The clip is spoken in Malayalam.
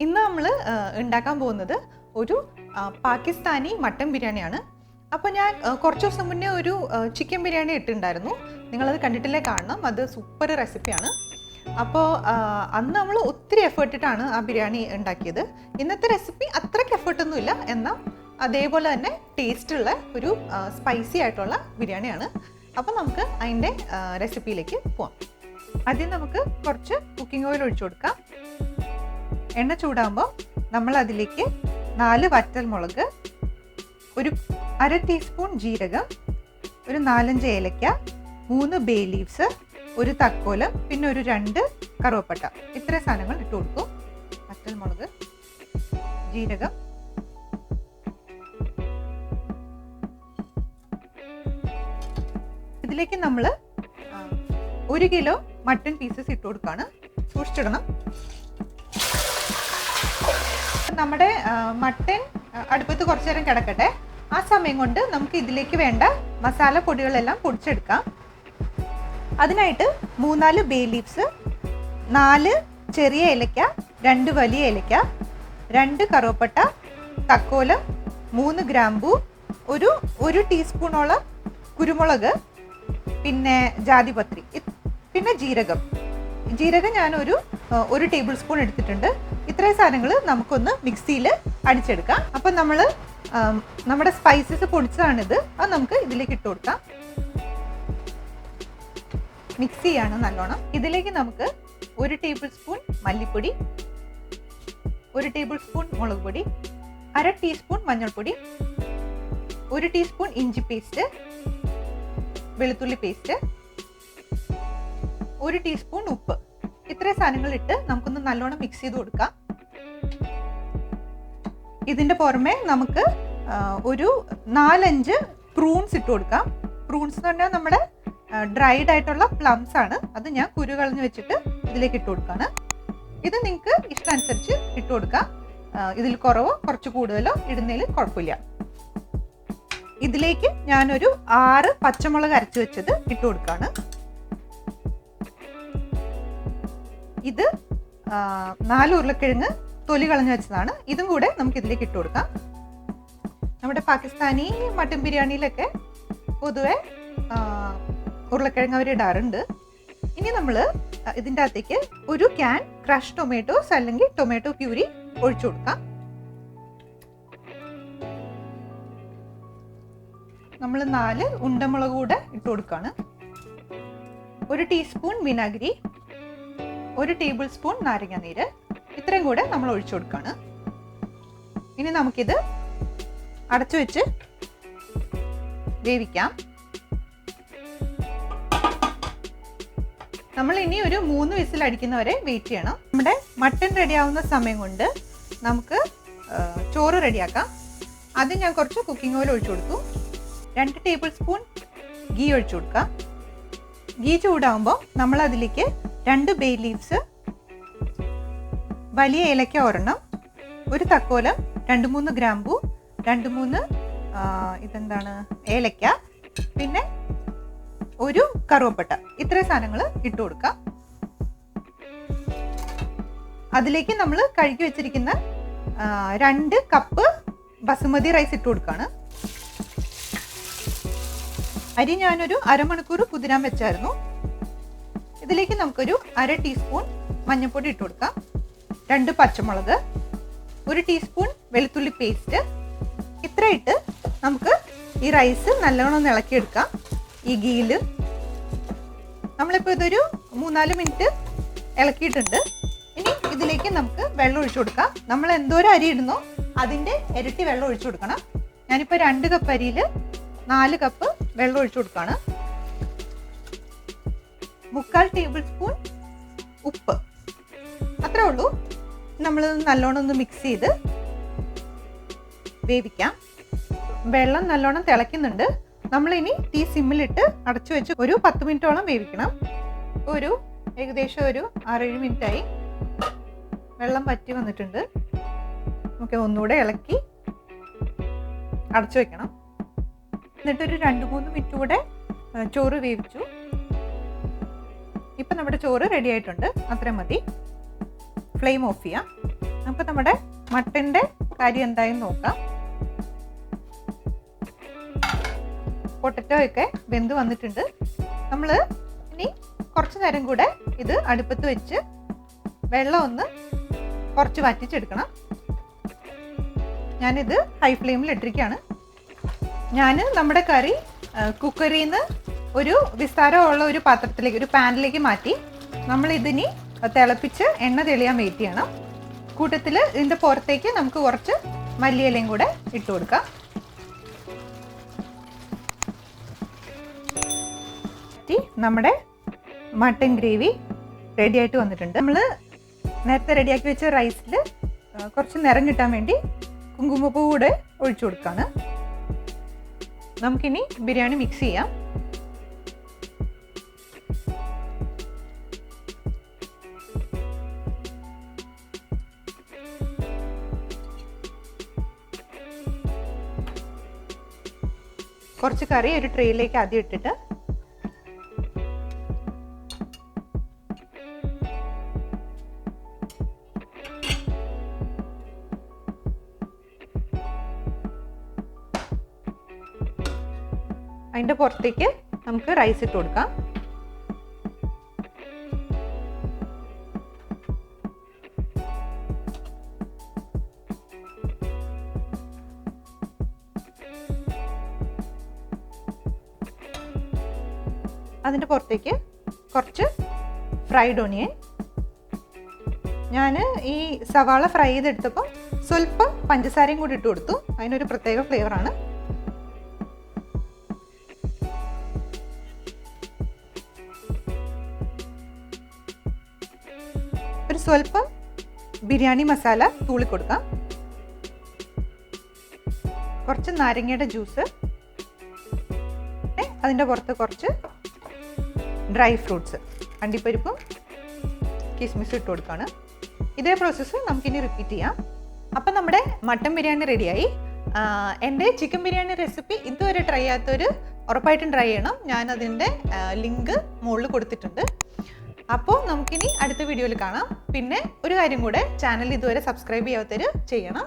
ഇന്ന് നമ്മൾ ഉണ്ടാക്കാൻ പോകുന്നത് ഒരു പാകിസ്ഥാനി മട്ടൻ ബിരിയാണിയാണ്. അപ്പോൾ ഞാൻ കുറച്ച് ദിവസം മുന്നേ ഒരു ചിക്കൻ ബിരിയാണി ഇട്ടിട്ടുണ്ടായിരുന്നു. നിങ്ങളത് കണ്ടിട്ടില്ലേ, കാണണം. അത് സൂപ്പർ റെസിപ്പിയാണ്. അപ്പോൾ അന്ന് നമ്മൾ ഒത്തിരി എഫേർട്ടിട്ടാണ് ആ ബിരിയാണി ഉണ്ടാക്കിയത്. ഇന്നത്തെ റെസിപ്പി അത്രയ്ക്ക് എഫേർട്ടൊന്നുമില്ല, എന്നാൽ അതേപോലെ തന്നെ ടേസ്റ്റുള്ള ഒരു സ്പൈസി ആയിട്ടുള്ള ബിരിയാണിയാണ്. അപ്പോൾ നമുക്ക് അതിൻ്റെ റെസിപ്പിയിലേക്ക് പോവാം. ആദ്യം നമുക്ക് കുറച്ച് കുക്കിംഗ് ഓയിൽ ഒഴിച്ചു കൊടുക്കാം. എണ്ണ ചൂടാകുമ്പോൾ നമ്മൾ അതിലേക്ക് 4 വറ്റൽമുളക്, ഒരു 1/2 ടീസ്പൂൺ ജീരകം, ഒരു 4-5 ഏലക്ക, 3 ബേ ലീവ്സ്, ഒരു തക്കോലം, പിന്നെ ഒരു 2 കറുവപ്പട്ട, ഇത്രയും സാധനങ്ങൾ ഇട്ട് കൊടുക്കും. വറ്റൽമുളക്, ജീരകം, ഇതിലേക്ക് നമ്മൾ 1 കിലോ മട്ടൺ പീസസ് ഇട്ട് കൊടുക്കുകയാണ്. സൂക്ഷിച്ചിടണം. നമ്മുടെ മട്ടൺ അടുപ്പത്ത് കുറച്ചു നേരം കിടക്കട്ടെ. ആ സമയം കൊണ്ട് നമുക്ക് ഇതിലേക്ക് വേണ്ട മസാല പൊടികളെല്ലാം പൊടിച്ചെടുക്കാം. അതിനായിട്ട് 3-4 ബേ ലീവ്സ്, 4 ചെറിയ ഏലക്ക, 2 വലിയ ഏലക്ക, 2 കറുവപ്പട്ട, തക്കോലം, 3 ഗ്രാമ്പൂ, ഒരു ടീസ്പൂണോളം കുരുമുളക്, പിന്നെ ജാതിപത്രി, പിന്നെ ജീരകം ഞാനൊരു ടേബിൾ സ്പൂൺ എടുത്തിട്ടുണ്ട്. ഇത്രയും സാധനങ്ങൾ നമുക്കൊന്ന് മിക്സിയിൽ അടിച്ചെടുക്കാം. അപ്പം നമ്മൾ നമ്മുടെ സ്പൈസസ് പൊടിച്ചതാണിത്. അത് നമുക്ക് ഇതിലേക്ക് ഇട്ട് കൊടുക്കാം. മിക്സ് ചെയ്യാണ് നല്ലോണം. ഇതിലേക്ക് നമുക്ക് 1 ടേബിൾ സ്പൂൺ മല്ലിപ്പൊടി, 1 ടേബിൾ സ്പൂൺ മുളക് പൊടി, 1/2 ടീസ്പൂൺ മഞ്ഞൾപ്പൊടി, 1 ടീസ്പൂൺ ഇഞ്ചി പേസ്റ്റ്, വെളുത്തുള്ളി പേസ്റ്റ്, 1 ടീസ്പൂൺ ഉപ്പ്, ഇത്രയും സാധനങ്ങൾ ഇട്ട് നമുക്കൊന്ന് നല്ലോണം മിക്സ് ചെയ്ത് കൊടുക്കാം. ഇതിൻ്റെ പുറമെ നമുക്ക് ഒരു 4-5 പ്രൂൺസ് ഇട്ട് കൊടുക്കാം. പ്രൂൺസ് എന്ന് പറഞ്ഞാൽ നമ്മുടെ ഡ്രൈഡ് ആയിട്ടുള്ള പ്ലംസ് ആണ്. അത് ഞാൻ കുരു കളഞ്ഞ് വെച്ചിട്ട് ഇതിലേക്ക് ഇട്ട് കൊടുക്കുകയാണ്. ഇത് നിങ്ങൾക്ക് ഇഷ്ടമനുസരിച്ച് ഇട്ട് കൊടുക്കാം. ഇതിൽ കുറവോ കുറച്ച് കൂടുതലോ ഇടുന്നതിൽ കുഴപ്പമില്ല. ഇതിലേക്ക് ഞാനൊരു 6 പച്ചമുളക് അരച്ച് വെച്ചത് ഇട്ട് കൊടുക്കുകയാണ്. ഇത് 4 ഉരുളക്കിഴങ്ങ് തൊലി കളഞ്ഞ് വെച്ചതാണ്. ഇതും കൂടെ നമുക്ക് ഇതിലേക്ക് ഇട്ട് കൊടുക്കാം. നമ്മുടെ പാകിസ്ഥാനി മട്ടൻ ബിരിയാണിയിലൊക്കെ പൊതുവെ ഉരുളക്കിഴങ്ങ് അവർ ഇടാറുണ്ട്. ഇനി നമ്മൾ ഇതിൻ്റെ അകത്തേക്ക് 1 ക്യാൻ ക്രഷ് ടൊമാറ്റോസ് അല്ലെങ്കിൽ ടൊമാറ്റോ പ്യൂരി ഒഴിച്ചു കൊടുക്കാം. നമ്മൾ 4 ഉണ്ടമുളക് കൂടെ ഇട്ട് കൊടുക്കുകയാണ്. 1 ടീസ്പൂൺ വിനാഗിരി, 1 ടേബിൾ സ്പൂൺ നാരങ്ങ നീര്, ഇത്രയും കൂടെ നമ്മൾ ഒഴിച്ചു കൊടുക്കുകയാണ്. ഇനി നമുക്കിത് അടച്ചു വെച്ച് വേവിക്കാം. നമ്മൾ ഇനി ഒരു 3 വിസിൽ അടിക്കുന്നവരെ വെയിറ്റ് ചെയ്യണം. നമ്മുടെ മട്ടൺ റെഡിയാവുന്ന സമയം കൊണ്ട് നമുക്ക് ചോറ് റെഡിയാക്കാം. ആദ്യം ഞാൻ കുറച്ച് കുക്കിംഗ് ഓയിൽ ഒഴിച്ചു കൊടുത്തു. 2 ടേബിൾ സ്പൂൺ ഗീ ഒഴിച്ചു കൊടുക്കാം. ഗീ ചൂടാകുമ്പോൾ നമ്മൾ അതിലേക്ക് 2 ബേ ലീവ്സ്, വലിയ ഏലക്ക ഒരെണ്ണം, ഒരു തക്കോലം, 2-3 ഗ്രാമ്പൂ, 2-3 ഏലക്ക, പിന്നെ ഒരു കറുവപ്പട്ട, ഇത്രയും സാധനങ്ങൾ ഇട്ട് കൊടുക്കാം. അതിലേക്ക് നമ്മൾ കഴുകി വെച്ചിരിക്കുന്ന 2 കപ്പ് ബസുമതി റൈസ് ഇട്ട് കൊടുക്കുകയാണ്. അരി ഞാനൊരു അരമണിക്കൂർ കുതിരാൻ വെച്ചായിരുന്നു. ഇതിലേക്ക് നമുക്കൊരു 1/2 ടീസ്പൂൺ മഞ്ഞൾപ്പൊടി ഇട്ട് കൊടുക്കാം. 2 പച്ചമുളക്, 1 ടീസ്പൂൺ വെളുത്തുള്ളി പേസ്റ്റ്, ഇത്ര ഇട്ട് നമുക്ക് ഈ റൈസ് നല്ലോണം ഇളക്കിയെടുക്കാം. ഈ ഗീയിൽ നമ്മളിപ്പോൾ ഇതൊരു 3-4 മിനിറ്റ് ഇളക്കിയിട്ടുണ്ട്. ഇനി ഇതിലേക്ക് നമുക്ക് വെള്ളം ഒഴിച്ചു കൊടുക്കാം. നമ്മൾ എന്തോരം അരി ഇടുന്നോ അതിൻ്റെ ഇരട്ടി വെള്ളം ഒഴിച്ചു കൊടുക്കണം. ഞാനിപ്പോൾ 2 കപ്പ് അരിയിൽ 4 കപ്പ് വെള്ളം ഒഴിച്ചു കൊടുക്കുകയാണ്. 3/4 ടേബിൾ സ്പൂൺ ഉപ്പ്, അത്രേ ഉള്ളൂ. നമ്മൾ നല്ലോണം ഒന്ന് മിക്സ് ചെയ്ത് വേവിക്കാം. വെള്ളം നല്ലോണം തിളയ്ക്കുന്നുണ്ട്. നമ്മളിനി തീ സിമ്മിലിട്ട് അടച്ചു വെച്ച് ഒരു 10 മിനിറ്റോളം വേവിക്കണം. ഏകദേശം ഒരു 6-7 മിനിറ്റായി. വെള്ളം വറ്റി വന്നിട്ടുണ്ട്. നമുക്ക് ഒന്നുകൂടെ ഇളക്കി അടച്ചു വെക്കണം. എന്നിട്ടൊരു 2-3 മിനിറ്റ് കൂടെ ചോറ് വേവിച്ചു. ഇപ്പം നമ്മുടെ ചോറ് റെഡി ആയിട്ടുണ്ട്. അത്രയും മതി. ഫ്ലെയിം ഓഫ് ചെയ്യാം. അപ്പോൾ നമ്മുടെ മട്ടൻ്റെ കാര്യം എന്തായെന്ന് നോക്കാം. പൊട്ടറ്റോ ഒക്കെ വെന്ത് വന്നിട്ടുണ്ട്. നമ്മൾ ഇനി കുറച്ച് നേരം കൂടെ ഇത് അടുപ്പത്ത് വെച്ച് വെള്ളം ഒന്ന് കുറച്ച് വറ്റിച്ചെടുക്കണം. ഞാനിത് ഹൈ ഫ്ലെയിമിൽ ഇട്ടിരിക്കുകയാണ്. ഞാൻ നമ്മുടെ കറി കുക്കറിൽ നിന്ന് ഒരു വിസ്താരമുള്ള ഒരു പാത്രത്തിലേക്ക്, ഒരു പാനിലേക്ക് മാറ്റി നമ്മളിതിനി തിളപ്പിച്ച് എണ്ണ തെളിയാൻ വെയിറ്റ് ചെയ്യണം. കൂട്ടത്തിൽ ഇതിൻ്റെ പുറത്തേക്ക് നമുക്ക് കുറച്ച് മല്ലിയിലയും കൂടെ ഇട്ട് കൊടുക്കാം. നമ്മുടെ മട്ടൻ ഗ്രേവി റെഡി ആയിട്ട് വന്നിട്ടുണ്ട്. നമ്മൾ നേരത്തെ റെഡിയാക്കി വെച്ച റൈസിൽ കുറച്ച് നിറം കിട്ടാൻ വേണ്ടി കുങ്കുമപ്പൂ കൂടെ ഒഴിച്ചു കൊടുക്കുകയാണ്. നമുക്കിനി ബിരിയാണി മിക്സ് ചെയ്യാം. കുറച്ച് കറി ഒരു ട്രേയിലേക്ക് ആദ്യം ഇട്ടിട്ട് അതിൻ്റെ പുറത്തേക്ക് നമുക്ക് റൈസ് ഇട്ട് കൊടുക്കാം. അതിൻ്റെ പുറത്തേക്ക് കുറച്ച് ഫ്രൈഡ് ഓണിയൻ. ഞാൻ ഈ സവാള ഫ്രൈ ചെയ്തെടുത്തപ്പോൾ സ്വല്പം പഞ്ചസാരയും കൂടി ഇട്ട് കൊടുത്തു. അതിനൊരു പ്രത്യേക ഫ്ലേവറാണ്. ഒരു സ്വല്പം ബിരിയാണി മസാല തൂളി കൊടുക്കാം. കുറച്ച് നാരങ്ങയുടെ ജ്യൂസ്. അതിൻ്റെ പുറത്ത് കുറച്ച് ഡ്രൈ ഫ്രൂട്ട്സ്, അണ്ടിപ്പരിപ്പും കിസ്മിസും ഇട്ട് കൊടുക്കുകയാണ്. ഇതേ പ്രോസസ്സ് നമുക്കിനി റിപ്പീറ്റ് ചെയ്യാം. അപ്പം നമ്മുടെ മട്ടൻ ബിരിയാണി റെഡിയായി. എൻ്റെ ചിക്കൻ ബിരിയാണി റെസിപ്പി ഇതുവരെ ട്രൈ ചെയ്യാത്തവർ ഉറപ്പായിട്ടും ട്രൈ ചെയ്യണം. ഞാനതിൻ്റെ ലിങ്ക് മുകളിൽ കൊടുത്തിട്ടുണ്ട്. അപ്പോൾ നമുക്കിനി അടുത്ത വീഡിയോയിൽ കാണാം. പിന്നെ ഒരു കാര്യം കൂടെ, ചാനൽ ഇതുവരെ സബ്സ്ക്രൈബ് ചെയ്യാത്തവർ ചെയ്യണം.